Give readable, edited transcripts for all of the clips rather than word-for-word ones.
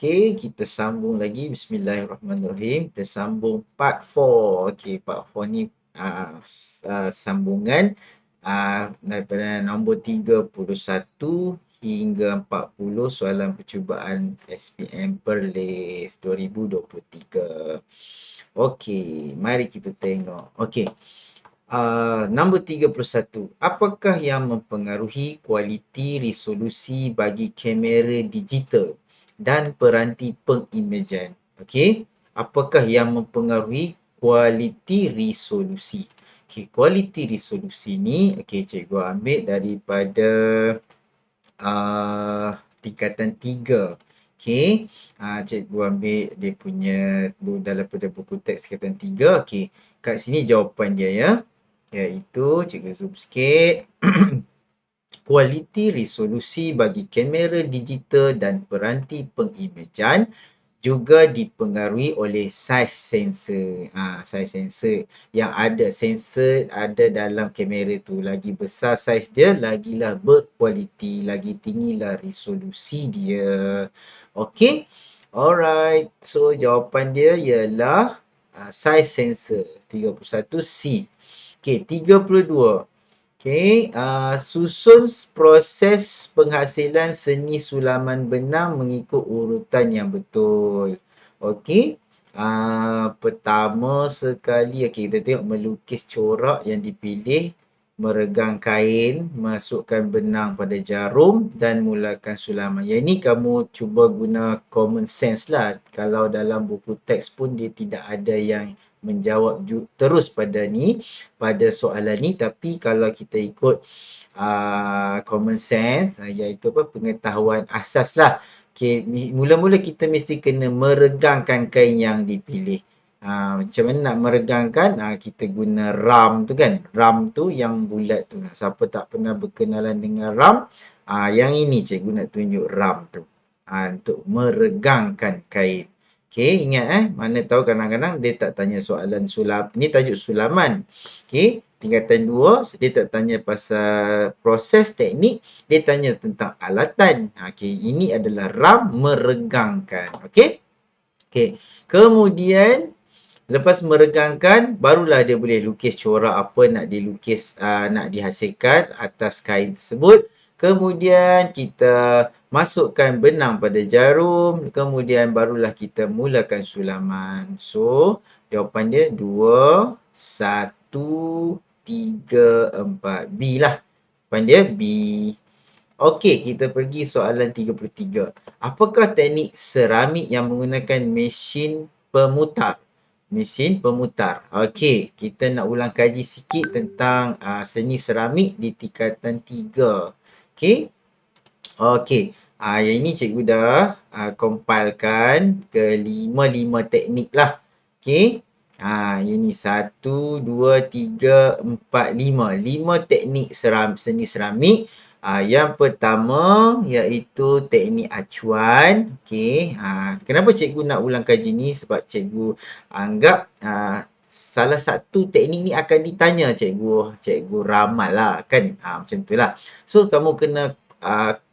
Okey, kita sambung lagi. Bismillahirrahmanirrahim. Kita sambung part 4. Okey, part 4 ni sambungan daripada nombor 31 hingga 40 soalan percubaan SPM Perlis 2023. Okey, mari kita tengok. Okey. Nombor 31. Apakah yang mempengaruhi kualiti resolusi bagi kamera digital dan peranti pengimejan? Okey. Apakah yang mempengaruhi kualiti resolusi? Okey, kualiti resolusi ni cikgu ambil daripada tingkatan 3. Okey. Cikgu ambil dia punya daripada buku teks tingkatan 3. Okey. Kat sini jawapan dia ya. Iaitu, cikgu zoom sikit. Kualiti resolusi bagi kamera digital dan peranti pengimejan juga dipengaruhi oleh saiz sensor. Saiz sensor yang ada. Sensor ada dalam kamera tu. Lagi besar saiz dia, lagilah berkualiti. Lagi tinggilah resolusi dia. Okey. Alright. So, jawapan dia ialah saiz sensor. 31C. Okey, 32. Okey, susun proses penghasilan seni sulaman benang mengikut urutan yang betul. Okey, pertama sekali, kita tengok melukis corak yang dipilih, meregang kain, masukkan benang pada jarum dan mulakan sulaman. Yang ni kamu cuba guna common sense lah. Kalau dalam buku teks pun dia tidak ada yang menjawab terus pada soalan ni, tapi kalau kita ikut common sense, iaitu pengetahuan asas lah. Okay, mula-mula kita mesti kena meregangkan kain yang dipilih. Macam mana nak meregangkan? Kita guna ram tu kan. Ram tu yang bulat tu. Siapa tak pernah berkenalan dengan ram, yang ini cikgu nak tunjuk ram tu. Untuk meregangkan kain. Okey, ingat mana tahu kadang-kadang dia tak tanya soalan sulam. Ni tajuk sulaman. Okey, tingkatan 2 dia tak tanya pasal proses teknik, dia tanya tentang alatan. Okey, ini adalah ram meregangkan. Okey? Okey. Kemudian lepas meregangkan, barulah dia boleh lukis corak apa nak dilukis, nak dihasilkan atas kain tersebut. Kemudian kita masukkan benang pada jarum. Kemudian barulah kita mulakan sulaman. So, jawapan dia 2, 1, 3, 4. B lah. Jawapan dia B. Okey, kita pergi soalan 33. Apakah teknik seramik yang menggunakan mesin pemutar? Mesin pemutar. Okey, kita nak ulang kaji sikit tentang seni seramik di tingkatan 3. Okey. Okey. Yang ini cikgu dah compilekan ke 5 teknik lah. Okey. Ini 1, 2, 3, 4, 5. 5 teknik seni seramik. Yang pertama iaitu teknik acuan. Okey. Kenapa cikgu nak ulang kaji ni? Sebab cikgu anggap salah satu teknik ni akan ditanya cikgu ramal lah kan. Macam tu lah. So, kamu kena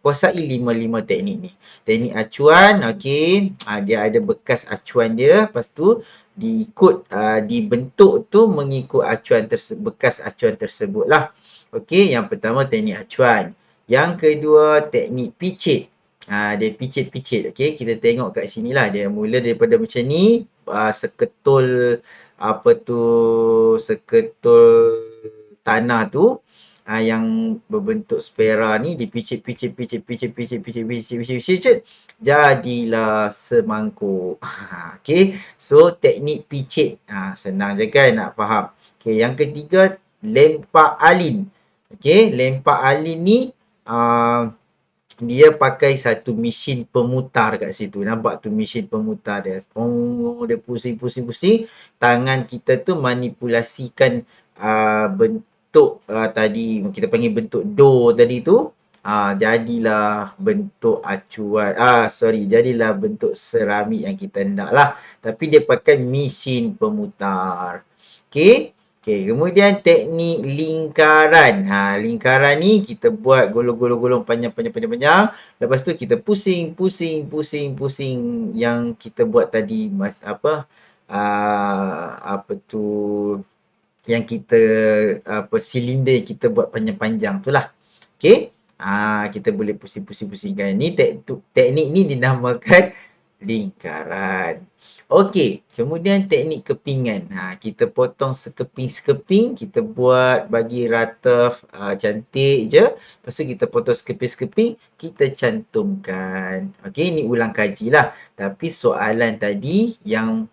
kuasai 5 teknik ni. Teknik acuan, okey. Dia ada bekas acuan dia. Lepas tu, dibentuk tu mengikut bekas acuan tersebut lah. Okey, yang pertama teknik acuan. Yang kedua, teknik picit. Dia picit-picit. Okey, kita tengok kat sini lah. Dia mula daripada macam ni. Seketul, seketul tanah tu. Yang berbentuk spera ni dipicit, jadilah semangkuk. Okey, so teknik picit. Senang je kan nak faham. Okey, yang ketiga, lempak alin. Okey, lempak alin ni dia pakai satu mesin pemutar kat situ. Nampak tu mesin pemutar dia. Dia pusing. Tangan kita tu manipulasikan bentuk tadi, kita panggil bentuk do tadi tu. Jadilah bentuk acuan. Jadilah bentuk seramik yang kita nak lah. Tapi dia pakai mesin pemutar. Okey. Okey, kemudian teknik lingkaran. Lingkaran ni kita buat golong-golong-golong panjang. Lepas tu kita pusing yang kita buat tadi apa tu yang kita silinder kita buat panjang-panjang tu lah. Okey. Kita boleh pusing-pusingkan. Ni teknik ni dinamakan lingkaran. Okey, kemudian teknik kepingan. Kita potong sekeping-sekeping, kita buat bagi rata cantik je. Lepas tu kita potong sekeping-sekeping, kita cantumkan. Okey, ni ulang kajilah. Tapi soalan tadi yang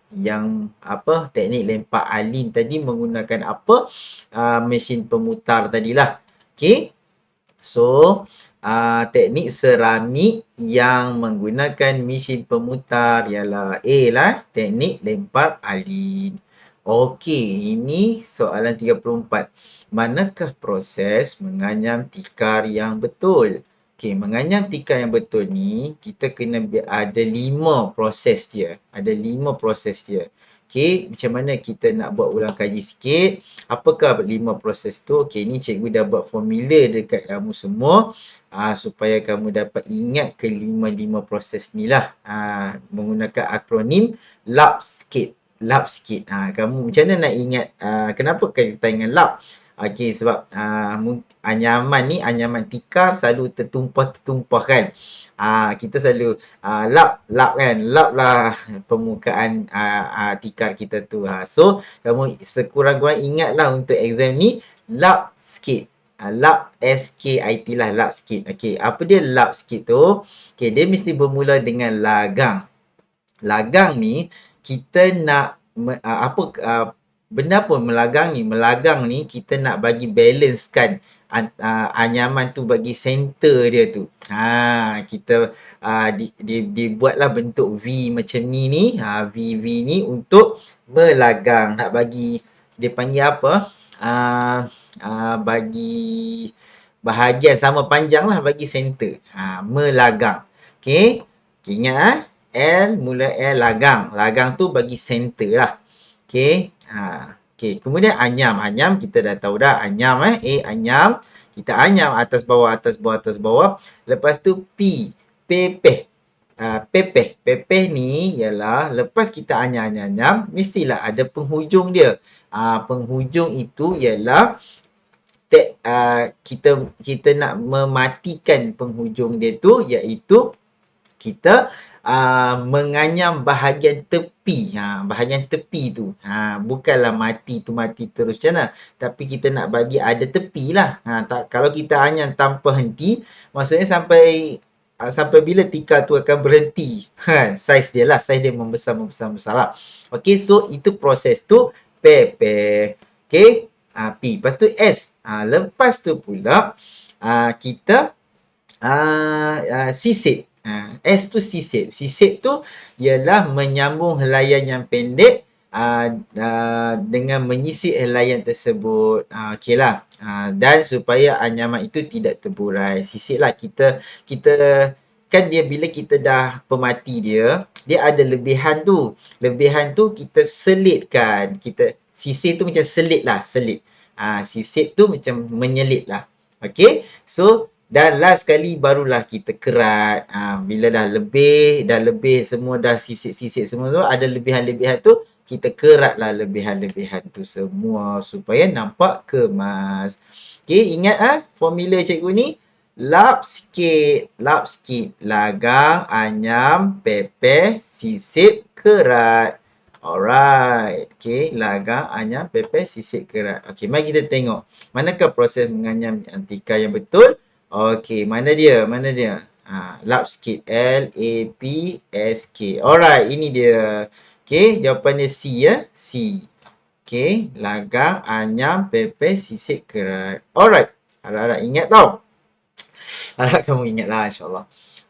teknik lempak alin tadi menggunakan apa? Mesin pemutar tadilah. Okey. So, teknik seramik yang menggunakan mesin pemutar ialah A lah, teknik lempar alin. Okey, ini soalan 34. Manakah proses menganyam tikar yang betul? Okey, menganyam tikar yang betul ni, kita kena ada 5 proses dia. Ada 5 proses dia. Okey, macam mana kita nak buat ulang kaji sikit? Apakah 5 proses tu? Okey, ni cikgu dah buat formula dekat kamu semua supaya kamu dapat ingat ke-5 proses ni lah. Menggunakan akronim LAP sikit. LAP sikit. Kamu macam mana nak ingat? Kenapa kita ingat LAP? Okey, sebab anyaman tikar selalu tertumpah-tertumpah kan. Kita selalu lap kan, lap lah permukaan tikar kita tu. So kamu sekurang-kurang ingatlah untuk exam ni lap sikit. Lap SKIT lah, lap sikit. Okey, apa dia lap sikit tu? Okey, dia mesti bermula dengan lagang. Lagang ni kita nak benda pun melagang ni kita nak bagi balancekan anyaman tu bagi center dia tu. Kita dibuatlah bentuk V macam ni. V ni untuk melagang. Nak bagi, dia panggil apa? Bagi bahagian sama panjang lah bagi center. Melagang. Okay. Ingat L, mula L lagang. Lagang tu bagi center lah. Okay. Okay. Kemudian anyam. Anyam kita dah tahu dah. Anyam anyam. Kita anyam atas bawah, atas bawah, atas bawah. Lepas tu P. Pepeh. Pepeh. Pepeh ni ialah lepas kita anyam, mestilah ada penghujung dia. Penghujung itu ialah kita nak mematikan penghujung dia tu, iaitu kita menganyam bahagian tepi. Bahagian tepi tu. Bukanlah mati terus macam mana. Tapi kita nak bagi ada tepi lah. Kalau kita anyam tanpa henti, maksudnya sampai bila tikar tu akan berhenti. Saiz dia lah. Saiz dia membesar lah. Okay, so itu proses tu. Pepe. Okay. P. Lepas tu S. Lepas tu pula kita sisip. S tu sisip. Sisip tu ialah menyambung helaian yang pendek dengan menyisip helaian tersebut. Okey lah. Dan supaya anyaman itu tidak terburai. Sisip lah kita kan dia bila kita dah pemati dia ada lebihan tu. Lebihan tu kita selitkan. Kita sisip tu macam selit lah. Selit. Sisip tu macam menyelit lah. Okey. So, dan last sekali barulah kita kerat. Bila dah lebih semua dah sisip-sisip semua tu, ada lebihan-lebihan tu, kita keratlah lebihan-lebihan tu semua supaya nampak kemas. Okey, ingat formula cikgu ni. Lap sikit, lagang, anyam, pepeh, sisip, kerat. Alright. Okey, lagang, anyam, pepeh, sisip, kerat. Okey, mari kita tengok. Manakah proses menganyam tikar yang betul? Okey, mana dia? Lap sikit. L-A-P-S-K. Alright, ini dia. Okey, jawapan dia C ya. C. Okey, lagang, anyam, pepeh, sisip, kerat. Alright. Harap-harap ingat tau. Harap kamu ingat lah, insyaAllah.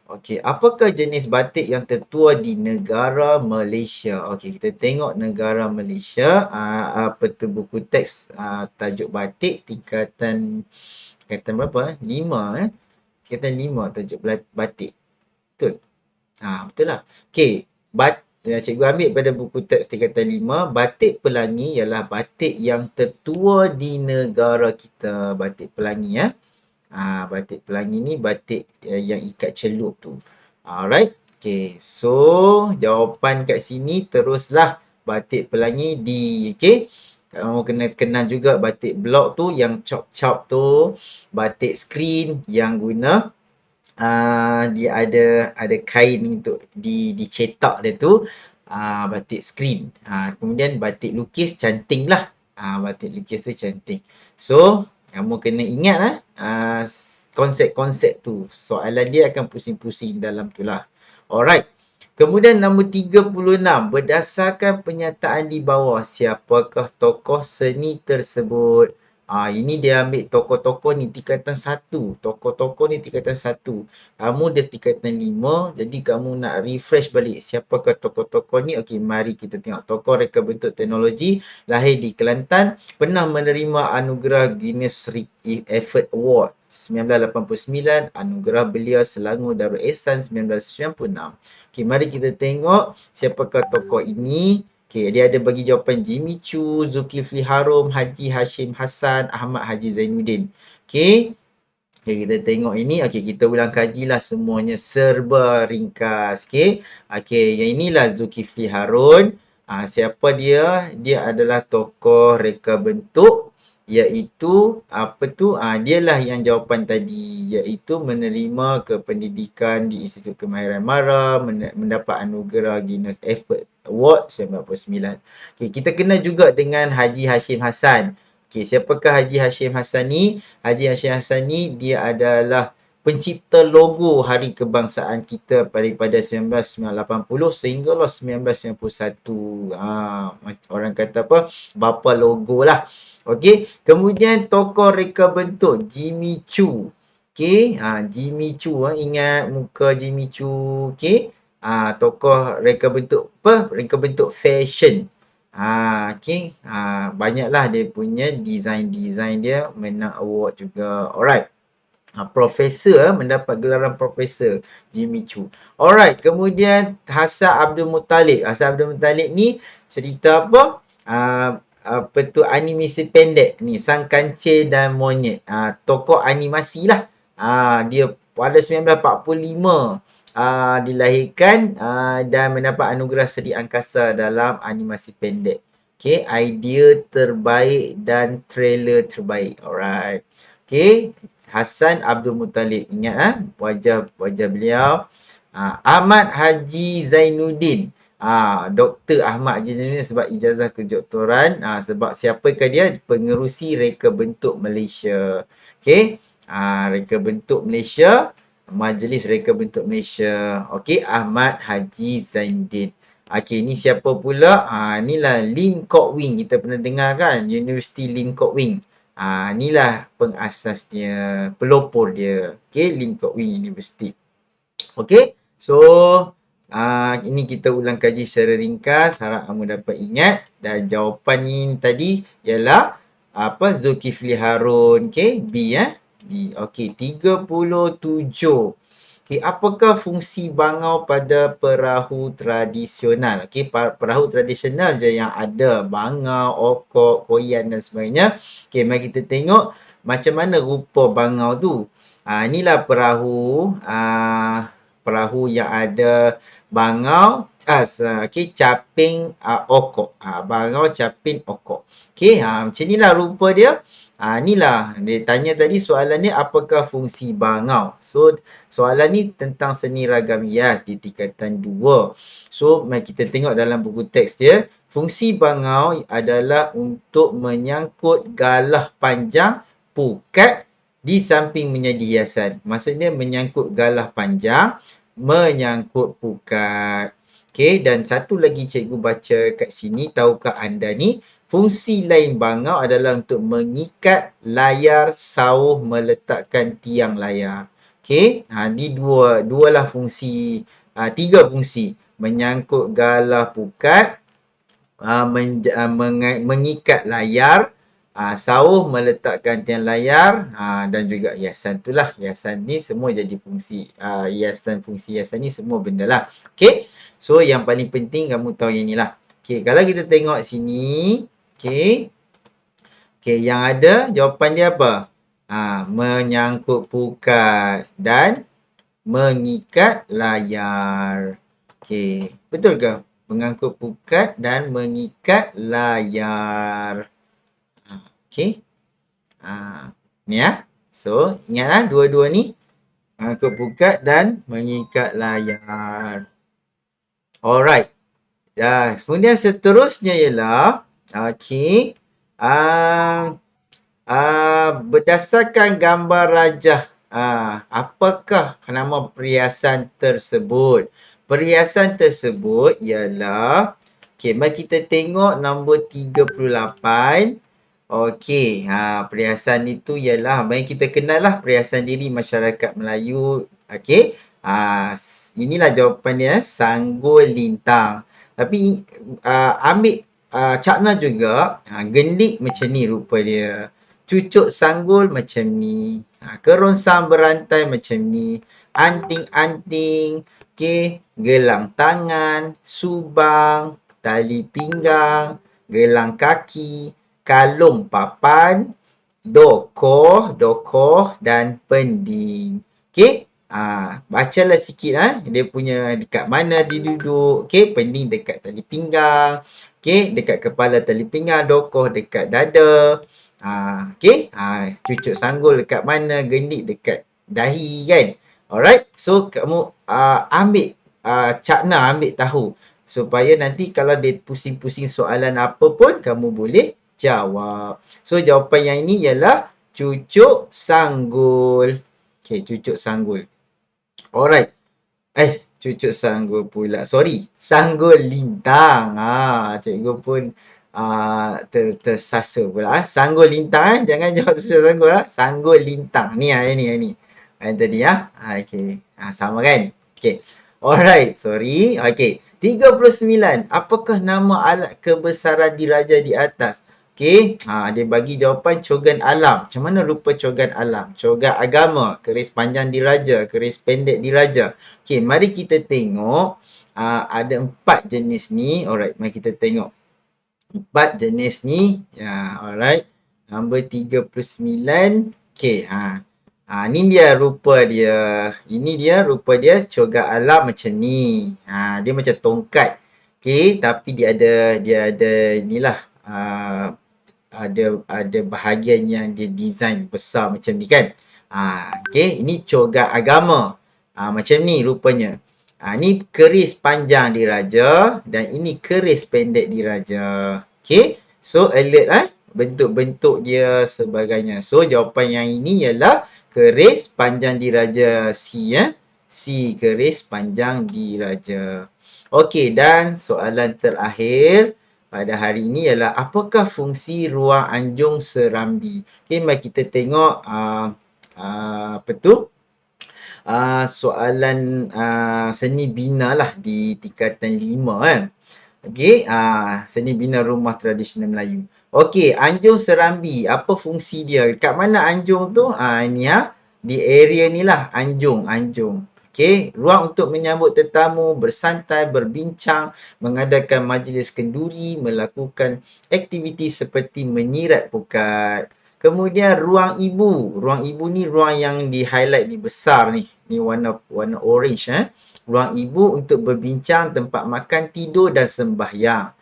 Okey, apakah jenis batik yang tertua di negara Malaysia? Okey, kita tengok negara Malaysia. Apa tu buku teks tajuk batik tingkatan berapa? 5 Tingkatan 5 tajuk batik. Betul? Betul lah. Okey, cikgu ambil pada buku teks tingkatan 5, batik pelangi ialah batik yang tertua di negara kita. Batik pelangi ya. Batik pelangi ni batik yang ikat celup tu. Alright. Okay. So, jawapan kat sini teruslah batik pelangi di. Okay. Kamu kena kenal juga batik blok tu yang chop-chop tu. Batik screen yang guna dia ada kain untuk dicetak dia tu, batik screen. Kemudian batik lukis cantik lah. Batik lukis tu cantik. So, kamu kena ingat lah konsep-konsep tu. Soalan dia akan pusing-pusing dalam tu lah. Alright. Kemudian nombor 36. Berdasarkan penyataan di bawah, siapakah tokoh seni tersebut? Ini dia ambil tokoh-tokoh ni tingkatan 1. Tokoh-tokoh ni tingkatan 1. Kamu dah tingkatan 5. Jadi kamu nak refresh balik. Siapakah tokoh-tokoh ni? Okey, mari kita tengok. Tokoh reka bentuk teknologi. Lahir di Kelantan. Pernah menerima anugerah Guinness Effort Award 1989. Anugerah Belia Selangor Darul Ehsan 1996. Okey, mari kita tengok siapakah tokoh ini. Okey, dia ada bagi jawapan Jimmy Choo, Zulkifli Harun, Haji Hashim Hassan, Ahmad Haji Zainuddin. Okey. Okay, kita tengok ini. Okey, kita ulang kajilah semuanya serba ringkas. Okey. Okey, yang inilah Zulkifli Harun. Siapa dia? Dia adalah tokoh reka bentuk, iaitu apa tu? Dialah yang jawapan tadi, iaitu menerima kependidikan di Institut Kemahiran MARA, mendapat anugerah Guinness Effort Award 1999. Okey, kita kenal juga dengan Haji Hashim Hassan. Okey, siapakah Haji Hashim Hassan ni? Haji Hashim Hassan ni dia adalah pencipta logo Hari Kebangsaan kita daripada 1980 sehinggalah 1991. Orang kata apa? Bapa logo lah. Okey, kemudian tokoh reka bentuk Jimmy Choo. Okey, Jimmy Choo, ingat muka Jimmy Choo. Okey, tokoh reka bentuk apa? Reka bentuk fashion. Okey. Banyaklah dia punya design-design dia menang award juga. Alright. Profesor, mendapat gelaran profesor Jimmy Choo. Alright. Kemudian Hassan Abdul Muttalib. Hassan Abdul Muttalib ni cerita apa? Apa tu, animasi pendek ni, Sang Kancil dan Monyet. Tokoh animasi lah. Dia pada 1945 dilahirkan dan mendapat anugerah Seri Angkasa dalam animasi pendek. Okey, idea terbaik dan trailer terbaik. Alright. Okey, Hassan Abdul Muttalib. Ingat wajah beliau. Ahmad Haji Zainuddin. Dr. Ahmad Haji Zainuddin sebab ijazah kedoktoran. Sebab siapakah dia? Pengerusi Reka Bentuk Malaysia. Okey, Reka Bentuk Malaysia. Majlis Reka Bentuk Malaysia. Okey, Ahmad Haji Zainuddin. Okey, ni siapa pula? Inilah Lim Kok Wing. Kita pernah dengar kan? Universiti Lim Kok Wing. Inilah pengasasnya, pelopor dia. Okey, Lim Kok Wing University. Okey, so ini kita ulang kaji secara ringkas. Harap kamu dapat ingat. Dan jawapan ni tadi ialah apa? Zulkifli Harun. Okey, B B. Okey, 37. Okey, apakah fungsi bangau pada perahu tradisional? Okey, perahu tradisional je yang ada bangau, okok, koyan dan sebagainya. Okey, mari kita tengok macam mana rupa bangau tu. Inilah perahu, perahu yang ada bangau, okey, caping, okok. Bangau, caping, okok. Okey, macam inilah rupa dia. Inilah dia tanya tadi soalan ni, apakah fungsi bangau. So soalan ni tentang seni ragam hias di tingkatan 2. So mari kita tengok dalam buku teks dia. Fungsi bangau adalah untuk menyangkut galah panjang pukat di samping menjadi hiasan. Maksudnya menyangkut galah panjang, menyangkut pukat. Okey, dan satu lagi cikgu baca kat sini, tahukah anda ni? Fungsi lain bangau adalah untuk mengikat layar sauh meletakkan tiang layar. Okey, ni dua lah fungsi, tiga fungsi. Menyangkut galah pukat, mengikat layar, sauh meletakkan tiang layar, dan juga hiasan. Itulah hiasan ni semua jadi fungsi. Fungsi hiasan ni semua benda lah. Okey. So yang paling penting kamu tahu yang inilah. Okey, kalau kita tengok sini, okey. Okey, yang ada jawapan dia apa? Menyangkut pukat dan mengikat layar. Okey, betul ke? Mengangkut pukat dan mengikat layar. Okey. Ni ya. So, ingatlah dua-dua ni mengangkut pukat dan mengikat layar. Alright. Kemudian seterusnya ialah okey. Berdasarkan gambar rajah, apakah nama perhiasan tersebut? Perhiasan tersebut ialah, okey, mari kita tengok nombor 38. Okey, perhiasan itu ialah, mari kita kenal lah perhiasan diri masyarakat Melayu. Okey, inilah jawapan dia, sanggul lintang. Tapi ambil cakna juga, gendik macam ni rupa dia. Cucuk sanggul macam ni. Kerongsang berantai macam ni. Anting-anting. Okay. Gelang tangan. Subang. Tali pinggang. Gelang kaki. Kalung papan. Dokoh dan pending. Okay. Bacalah sikit dia punya dekat mana dia duduk. Okay. Pending dekat tali pinggang. Okay. Dekat kepala tali pinggang. Dokoh dekat dada. Okay. Cucuk sanggul dekat mana, gendik dekat dahi kan. Alright. So, kamu ambil cakna, ambil tahu. Supaya nanti kalau dia pusing-pusing soalan apa pun, kamu boleh jawab. So, jawapan yang ini ialah cucuk sanggul. Okay, cucuk sanggul. Alright. Cucuk sanggul pula. Sorry. Sanggul lintang. Cikgu pun tersasa pula. Sanggul lintang. Jangan jawab cucuk sanggul. Sanggul lintang. Ni ni. Yang tadi Okay. Sama kan? Okay. Alright. Sorry. Okay. 39. Apakah nama alat kebesaran diraja di atas? Okay. Dia bagi jawapan cogan alam. Macam mana rupa cogan alam? Cogan agama. Keris panjang diraja. Keris pendek diraja. Okay. Mari kita tengok. Ada 4 jenis ni. Alright. Mari kita tengok. 4 jenis ni. Alright. Nombor 39. Okay. Ni dia rupa dia. Ini dia rupa dia cogan alam macam ni. Dia macam tongkat. Okay. Tapi dia ada inilah. Ada bahagian yang dia design besar macam ni kan. Okay, ini cogan agama. Macam ni rupanya. Ni keris panjang diraja dan ini keris pendek diraja. Okay, so alert bentuk-bentuk dia sebagainya. So jawapan yang ini ialah keris panjang diraja C C, keris panjang diraja. Okay, dan soalan terakhir pada hari ini ialah apakah fungsi ruang anjung Serambi? Okay, mari kita tengok apa tu? Soalan seni bina lah di tingkatan 5 kan. Okay, seni bina rumah tradisional Melayu. Okay, anjung Serambi, apa fungsi dia? Kat mana anjung tu? Ini di area ni lah anjung. Okay, ruang untuk menyambut tetamu, bersantai, berbincang, mengadakan majlis kenduri, melakukan aktiviti seperti menyirat pukat. Kemudian ruang ibu. Ruang ibu ni ruang yang di highlight ni besar ni. Ni warna orange Ruang ibu untuk berbincang, tempat makan, tidur dan sembahyang.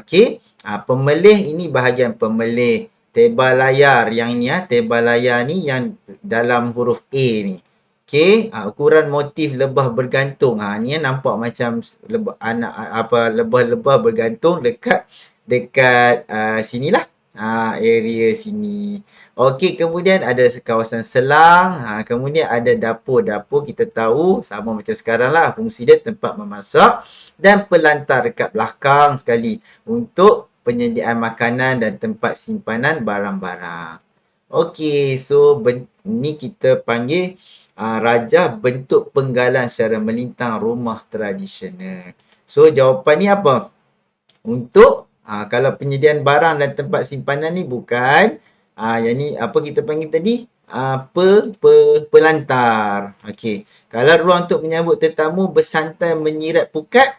Okay. Pemelih ini bahagian pemelih. Tebal layar yang ni tebal layar ni yang dalam huruf A ni. Okay, ukuran motif lebah bergantung. Ni nampak macam lebah-lebah bergantung dekat sinilah. Area sini. Okey, kemudian ada kawasan selang. Kemudian ada dapur. Dapur kita tahu sama macam sekarang lah. Fungsi dia tempat memasak dan pelantar dekat belakang sekali untuk penyediaan makanan dan tempat simpanan barang-barang. Okey, so ni kita panggil rajah bentuk penggalan secara melintang rumah tradisional. So jawapan ni apa? Untuk kalau penyediaan barang dan tempat simpanan ni bukan. Yang ni apa kita panggil tadi? pelantar. Okey. Kalau ruang untuk menyambut tetamu bersantai menyirat pukat,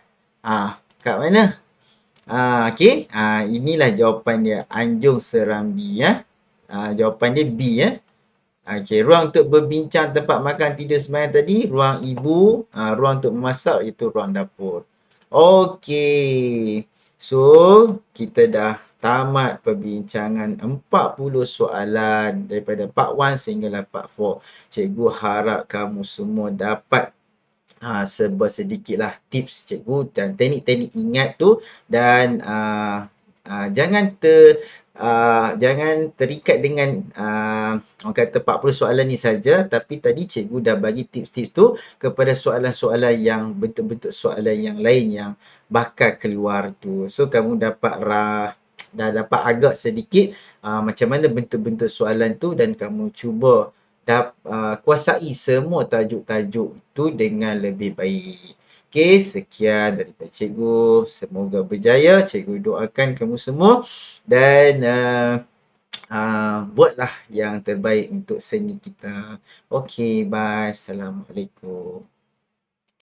kat mana? Okey. Inilah jawapan dia. Anjung Serambi ya. Jawapan dia B ya. Okey, ruang untuk berbincang, tempat makan, tidur sembahyang tadi, ruang ibu. Ruang untuk memasak itu ruang dapur. Okey. So, kita dah tamat perbincangan 40 soalan daripada part 1 sehinggalah part 4. Cikgu harap kamu semua dapat sedikitlah tips cikgu dan teknik-teknik ingat tu, dan jangan terikat dengan orang kata 40 soalan ni saja, tapi tadi cikgu dah bagi tips-tips tu kepada soalan-soalan yang bentuk-bentuk soalan yang lain yang bakal keluar tu. So kamu dah dapat agak sedikit macam mana bentuk-bentuk soalan tu, dan kamu cuba kuasai semua tajuk-tajuk tu dengan lebih baik. Okey, sekian daripada cikgu. Semoga berjaya. Cikgu doakan kamu semua, dan buatlah yang terbaik untuk seni kita. Okey, bye. Assalamualaikum.